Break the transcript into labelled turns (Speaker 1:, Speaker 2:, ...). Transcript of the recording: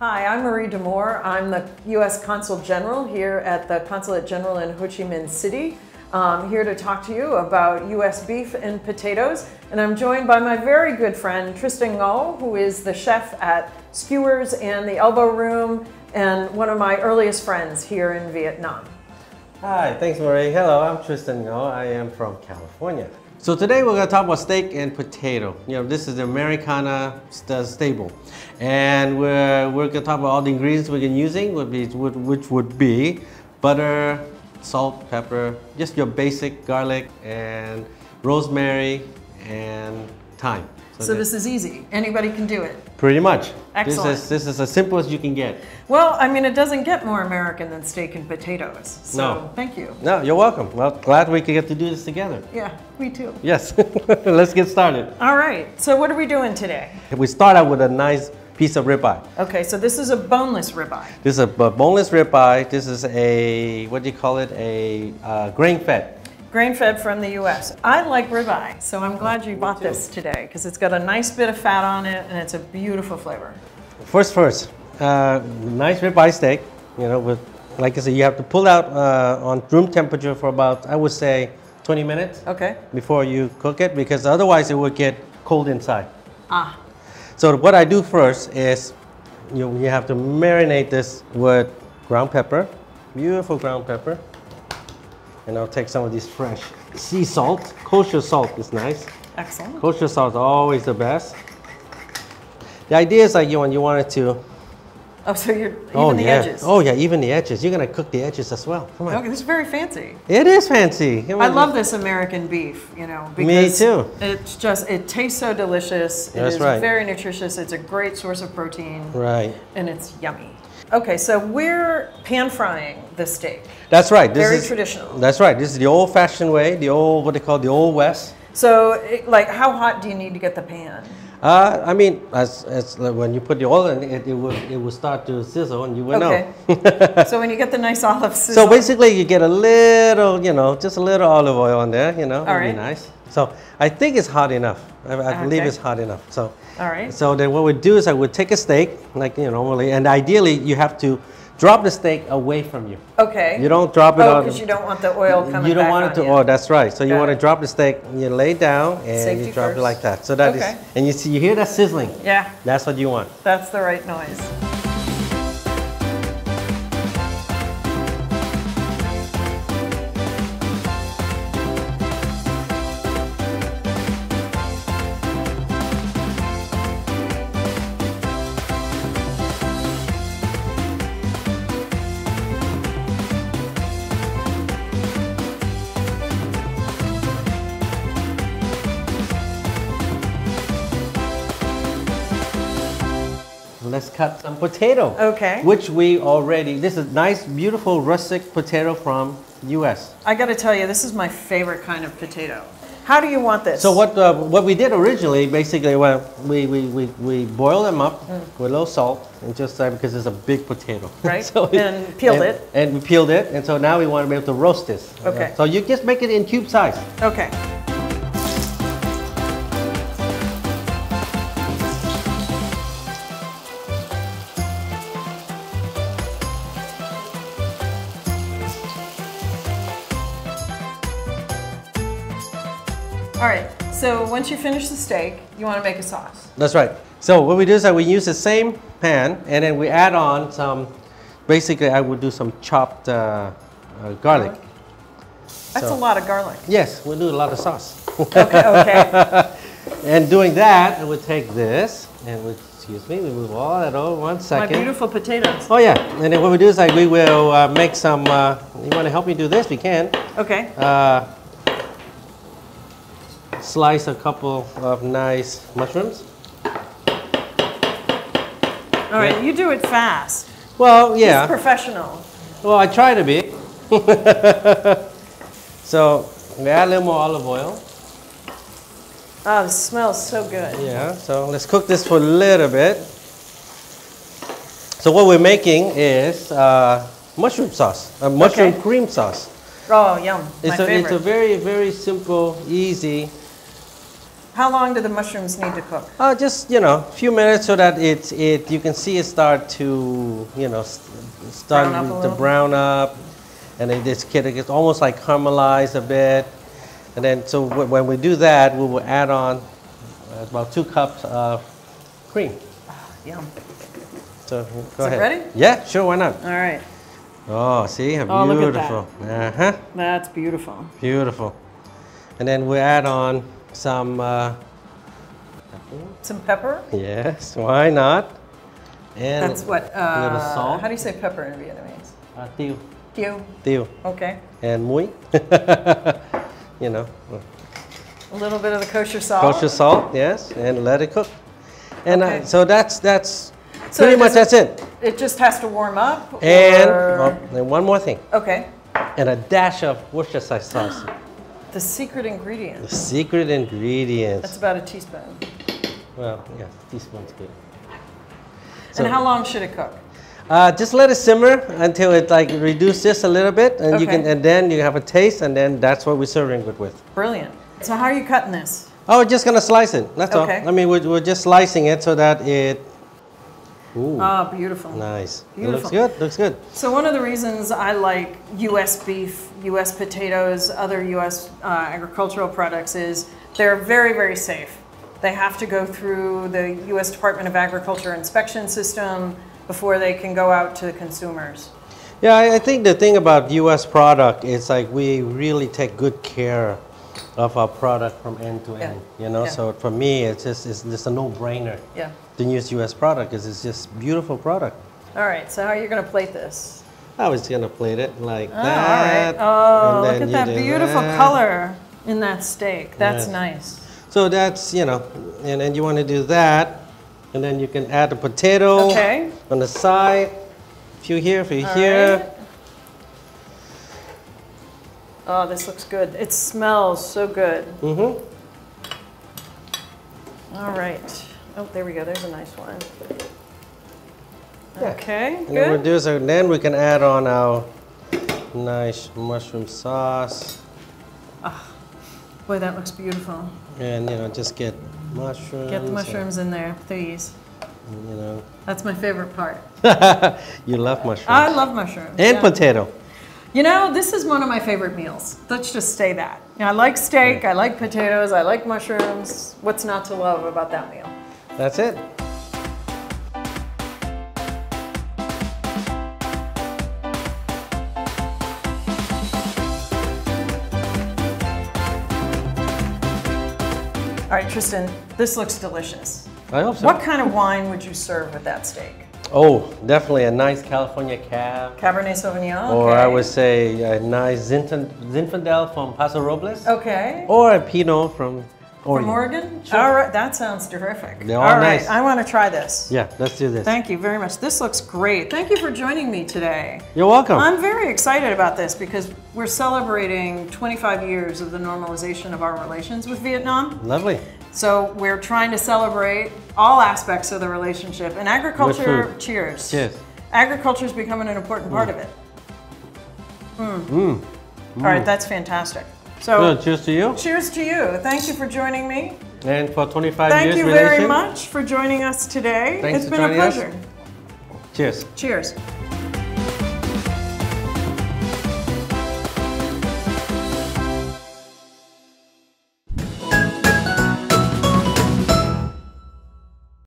Speaker 1: Hi, I'm Marie Damour. I'm the U.S. Consul General here at the Consulate General in Ho Chi Minh City. I'm here to talk to you about U.S. beef and potatoes. And I'm joined by my very good friend, Tristan, who is the chef at Skewers and the Elbow Room and one of my earliest friends here in Vietnam.
Speaker 2: Hi, thanks Marie. Hello, I'm Tristan. I am from California. So today we're going to talk about steak and potato. You know, this is the Americana staple. And we're going to talk about all the ingredients we're using, which would be butter, salt, pepper, just your basic garlic and rosemary and thyme.
Speaker 1: So this is easy. Anybody can do it.
Speaker 2: Pretty much.
Speaker 1: Excellent.
Speaker 2: This is as simple as you can get.
Speaker 1: Well, I mean, it doesn't get more American than steak and potatoes. So
Speaker 2: No.
Speaker 1: Thank you.
Speaker 2: No, you're welcome. Well, glad we could get to do this together.
Speaker 1: Yeah, me too.
Speaker 2: Yes. Let's get started.
Speaker 1: All right. So what are we doing today?
Speaker 2: We start out with a nice piece of ribeye.
Speaker 1: Okay, so this is a boneless ribeye.
Speaker 2: This is a boneless ribeye. This is a, what do you call it? A grain-fed.
Speaker 1: Grain-fed from the U.S. I like ribeye, so I'm glad you bought this today because it's got a nice bit of fat on it and it's a beautiful flavor.
Speaker 2: First, nice ribeye steak. You know, with, like I said, you have to pull out on room temperature for about, I would say, 20 minutes.
Speaker 1: Okay.
Speaker 2: Before you cook it, because otherwise it would get cold inside.
Speaker 1: Ah.
Speaker 2: So what I do first is you have to marinate this with ground pepper, beautiful ground pepper. And I'll take some of these fresh sea salt. Kosher salt is nice.
Speaker 1: Excellent.
Speaker 2: Kosher salt is always the best. The idea is like you want it to...
Speaker 1: Oh, so you're even the edges.
Speaker 2: Oh yeah, even the edges. You're going to cook the edges as well. Come on.
Speaker 1: Okay, this is very fancy.
Speaker 2: It is fancy.
Speaker 1: I love this American beef, you know,
Speaker 2: Me
Speaker 1: because
Speaker 2: too.
Speaker 1: It's just, it tastes so delicious.
Speaker 2: That's
Speaker 1: it is
Speaker 2: right.
Speaker 1: very nutritious. It's a great source of protein.
Speaker 2: Right.
Speaker 1: And it's yummy. Okay, so we're pan frying the steak.
Speaker 2: That's right.
Speaker 1: Very traditional.
Speaker 2: That's right. This is the old-fashioned way, the old, what they call the old West.
Speaker 1: So, like, how hot do you need to get the pan?
Speaker 2: I mean, as when you put the oil in, it will start to sizzle, and you will know.
Speaker 1: So when you get the nice olive sizzle.
Speaker 2: So basically, you get a little, you know, just a little olive oil on there, you know, it'll be nice. So I think it's hot enough. I believe it's hot enough. So.
Speaker 1: All right.
Speaker 2: So then what we do is I would take a steak, like you know, normally, and ideally you have to drop the steak away from you.
Speaker 1: Okay.
Speaker 2: You don't drop it on.
Speaker 1: Oh, because you don't want the oil coming back.
Speaker 2: You don't want it to. Oh, that's right. So you want to drop the steak, you lay down, and
Speaker 1: Safety
Speaker 2: you drop
Speaker 1: first.
Speaker 2: it like that. So that is, and you hear that sizzling.
Speaker 1: Yeah.
Speaker 2: That's what you want.
Speaker 1: That's the right noise.
Speaker 2: Let's cut some potato.
Speaker 1: Okay.
Speaker 2: Which we already, this is nice, beautiful, rustic potato from U.S.
Speaker 1: I got to tell you, this is my favorite kind of potato. How do you want this?
Speaker 2: So what we did originally, basically, well, we boiled them up with a little salt, and just because it's a big potato.
Speaker 1: Right,
Speaker 2: So
Speaker 1: and peeled it.
Speaker 2: And we peeled it, and so now we want to be able to roast this.
Speaker 1: Okay.
Speaker 2: So you just make it in cube size.
Speaker 1: Okay. All right, so once you finish the steak, you want to make a sauce.
Speaker 2: That's right. So what we do is that we use the same pan, and then we add on some, basically I would do some chopped garlic.
Speaker 1: That's a lot of garlic.
Speaker 2: Yes, we'll do a lot of sauce.
Speaker 1: Okay.
Speaker 2: And doing that, I would take this, and excuse me, we move all that over 1 second.
Speaker 1: My beautiful potatoes.
Speaker 2: Oh yeah, and then what we do is like we will make some, you want to help me do this, we can.
Speaker 1: Okay.
Speaker 2: Slice a couple of nice mushrooms.
Speaker 1: All right, you do it fast.
Speaker 2: Well, yeah.
Speaker 1: He's professional.
Speaker 2: Well, I try to be. So we add a little more olive oil.
Speaker 1: Oh, it smells so good.
Speaker 2: Yeah, so let's cook this for a little bit. So what we're making is mushroom sauce, mushroom cream sauce.
Speaker 1: Oh, yum. My favorite.
Speaker 2: It's a very, very simple, easy
Speaker 1: How long do the mushrooms need to cook?
Speaker 2: Just, you know, a few minutes so that you can see it start to, you know, start to brown up. And then it gets almost like caramelized a bit. And then, so when we do that, we will add on about 2 cups of cream.
Speaker 1: Yum.
Speaker 2: So go
Speaker 1: ahead. Is it ready?
Speaker 2: Yeah, sure, why not?
Speaker 1: All right.
Speaker 2: Oh, see how beautiful.
Speaker 1: Look at that. That's beautiful.
Speaker 2: Beautiful. And then we add on some
Speaker 1: pepper?
Speaker 2: Yes, why not? And
Speaker 1: that's what,
Speaker 2: a little salt.
Speaker 1: How do you say pepper in Vietnamese?
Speaker 2: Tiêu.
Speaker 1: Tiêu.
Speaker 2: Tiêu.
Speaker 1: Okay.
Speaker 2: And muối. You know.
Speaker 1: A little bit of the kosher salt.
Speaker 2: Kosher salt, yes, and let it cook. And
Speaker 1: okay.
Speaker 2: So that's pretty much that's it.
Speaker 1: It just has to warm up?
Speaker 2: And one more thing.
Speaker 1: Okay.
Speaker 2: And a dash of Worcestershire sauce.
Speaker 1: The secret ingredient.
Speaker 2: The secret ingredients.
Speaker 1: That's about a teaspoon.
Speaker 2: Well, yeah, a teaspoon's good.
Speaker 1: So, and how long should it cook?
Speaker 2: Just let it simmer until it like reduces a little bit, and and then you have a taste, and then that's what we're serving it with.
Speaker 1: Brilliant. So how are you cutting this?
Speaker 2: Oh, we're just gonna slice it. That's all. I mean, we're just slicing it so that it. Ooh.
Speaker 1: Oh, beautiful.
Speaker 2: Nice.
Speaker 1: Beautiful.
Speaker 2: It looks good. Looks good.
Speaker 1: So one of the reasons I like U.S. beef, U.S. potatoes, other U.S. Agricultural products is they're very, very safe. They have to go through the U.S. Department of Agriculture inspection system before they can go out to the consumers.
Speaker 2: Yeah, I think the thing about U.S. product is like we really take good care of our product from end to end. You know, so for me, it's just a no-brainer. Yeah. To use U.S. product because it's just beautiful product.
Speaker 1: All right, so how are you going to plate this?
Speaker 2: I was going to plate it like that.
Speaker 1: All right. Oh, look at that beautiful color in that steak. That's nice. So
Speaker 2: that's, you know, and then you want to do that. And then you can add the potato on the side. A few here, a few here. Right.
Speaker 1: Oh, this looks good. It smells so good. Mm-hmm. All right. Oh, there we go. There's a nice one.
Speaker 2: Yeah.
Speaker 1: Okay,
Speaker 2: and
Speaker 1: good.
Speaker 2: Then we'll do so. Then we can add on our nice mushroom sauce.
Speaker 1: Oh, boy, that looks beautiful.
Speaker 2: And you know, just get mushrooms.
Speaker 1: Get the mushrooms in there, please.
Speaker 2: You know.
Speaker 1: That's my favorite part.
Speaker 2: You love mushrooms.
Speaker 1: I love mushrooms.
Speaker 2: And potato.
Speaker 1: You know, this is one of my favorite meals. Let's just say that. You know, I like steak, I like potatoes, I like mushrooms. What's not to love about that meal?
Speaker 2: That's it.
Speaker 1: All right, Tristan, this looks delicious.
Speaker 2: I hope so.
Speaker 1: What kind of wine would you serve with that steak?
Speaker 2: Oh, definitely a nice California Cab.
Speaker 1: Cabernet Sauvignon?
Speaker 2: Or I would say a nice Zinfandel from Paso Robles.
Speaker 1: Okay.
Speaker 2: Or a Pinot from Oregon.
Speaker 1: From Oregon?
Speaker 2: Sure.
Speaker 1: All right, that sounds terrific.
Speaker 2: They're all nice.
Speaker 1: I want to try this.
Speaker 2: Yeah, let's do this.
Speaker 1: Thank you very much. This looks great. Thank you for joining me today.
Speaker 2: You're welcome.
Speaker 1: I'm very excited about this because we're celebrating 25 years of the normalization of our relations with Vietnam.
Speaker 2: Lovely.
Speaker 1: So we're trying to celebrate all aspects of the relationship. And agriculture, cheers.
Speaker 2: Cheers.
Speaker 1: Agriculture is becoming an important part of it. All right, that's fantastic. So
Speaker 2: cheers to you.
Speaker 1: Cheers to you. Thank you for joining me.
Speaker 2: And for 25 years
Speaker 1: Thank you very much for joining us today.
Speaker 2: Thanks
Speaker 1: it's been a pleasure.
Speaker 2: Cheers.
Speaker 1: Cheers.